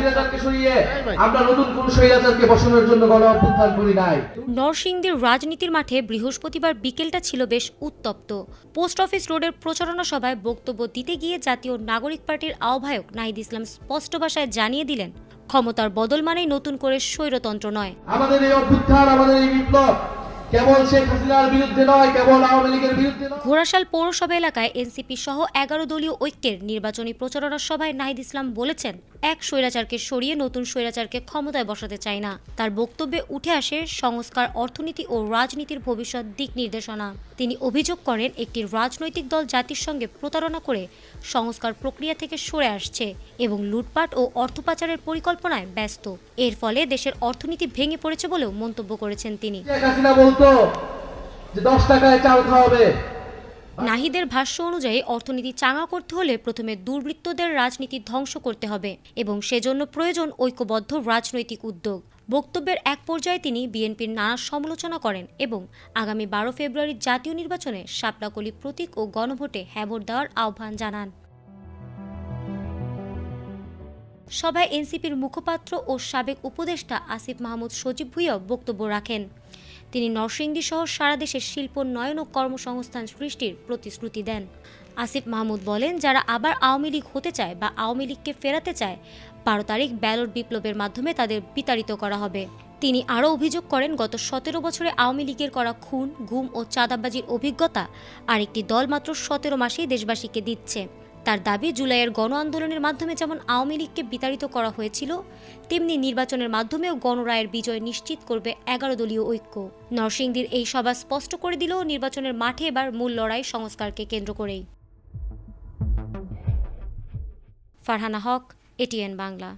স্বৈরাচারকে সরিয়ে আমরা নতুন কোন স্বৈরাচারকে বসানোর জন্য গণ অভ্যুত্থান করি নাই। নরসিংদীর রাজনীতির মাঠে বৃহস্পতিবার বিকেলটা ছিল বেশ উত্তপ্ত। পোস্ট অফিস রোডের প্রচারণা সভায় বক্তব্য দিতে গিয়ে জাতীয় নাগরিক পার্টির আহ্বায়ক নাহিদ ইসলাম স্পষ্ট ভাষায় জানিয়ে দিলেন, ক্ষমতার বদল মানেই নতুন করে স্বৈরতন্ত্র নয়। আমাদের এই অভ্যুত্থান, আমাদের এই বিপ্লব কেবল শেখ হাসিনার বিরুদ্ধে নয়, কেবল আওয়ামী লীগের বিরুদ্ধে নয়। ঘোড়াশাল পৌরসভা এলাকায় এনসিপি সহ 11 দলীয় ঐক্যের নির্বাচনী প্রচারণা সভায় নাহিদ ইসলাম বলেছেন, এক স্বৈরাচারকে সরিয়ে নতুন স্বৈরাচারকে ক্ষমতায় বসাতে চায় না। তার বক্তব্যে উঠে আসে সংস্কার, অর্থনীতি ও রাজনীতির ভবিষ্যৎ দিক নির্দেশনা। তিনি অভিযোগ করেন, একটি রাজনৈতিক দল জাতির সঙ্গে প্রতারণা করে সংস্কার প্রক্রিয়া থেকে সরে আসছে এবং লুটপাট ও অর্থ পাচারের পরিকল্পনায় ব্যস্ত। এর ফলে দেশের অর্থনীতি ভেঙে পড়েছে বলেও মন্তব্য করেছেন তিনি। শেখ হাসিনা বলতো যে 10 টাকায় চাল খাওয়াবে। নাহিদের ভাষ্য অনুযায়ী অর্থনীতি চাঙা করতে হলে প্রথমে দুর্বৃত্তদের রাজনীতি ধ্বংস করতে হবে এবং সেজন্য প্রয়োজন ঐক্যবদ্ধ রাজনৈতিক উদ্যোগ। বক্তব্যের এক পর্যায়ে তিনি বিএনপির নানা সমালোচনা করেন এবং আগামী 12 ফেব্রুয়ারির জাতীয় নির্বাচনে শাপলাকলি প্রতীক ও গণভোটে হ্যাঁ ভোট দেওয়ার আহ্বান জানান। সভায় এনসিপির মুখপাত্র ও সাবেক উপদেষ্টা আসিফ মাহমুদ সজীব ভুঁইয়াও বক্তব্য রাখেন। তিনি নরসিংদী সহ সারা দেশে শিল্পোন্নয়ন ও কর্মসংস্থান সৃষ্টির প্রতিশ্রুতি দেন। আসিফ মাহমুদ বলেন, যারা আবার আওয়ামী লীগ হতে চায় বা আওয়ামী লীগকে ফেরাতে চায়, 12 তারিখ ব্যালট বিপ্লবের মাধ্যমে তাদের বিতাড়িত করা হবে। তিনি আরও অভিযোগ করেন, গত 17 বছরে আওয়ামী লীগের করা খুন, গুম ও চাঁদাবাজির অভিজ্ঞতা আরেকটি দল মাত্র 17 মাসেই দেশবাসীকে দিচ্ছে। তার দাবি, জুলাইয়ের গণ আন্দোলনের মাধ্যমে যেমন আওয়ামী লীগকে বিতাড়িত করা হয়েছিল, তেমনি নির্বাচনের মাধ্যমেও গণরায়ের বিজয় নিশ্চিত করবে 11 দলীয় ঐক্য। নরসিংদীর এই সভা স্পষ্ট করে দিল, নির্বাচনের মাঠে এবার মূল লড়াই সংস্কারকে কেন্দ্র করেই। ফারহানা হক, এটিএন বাংলা।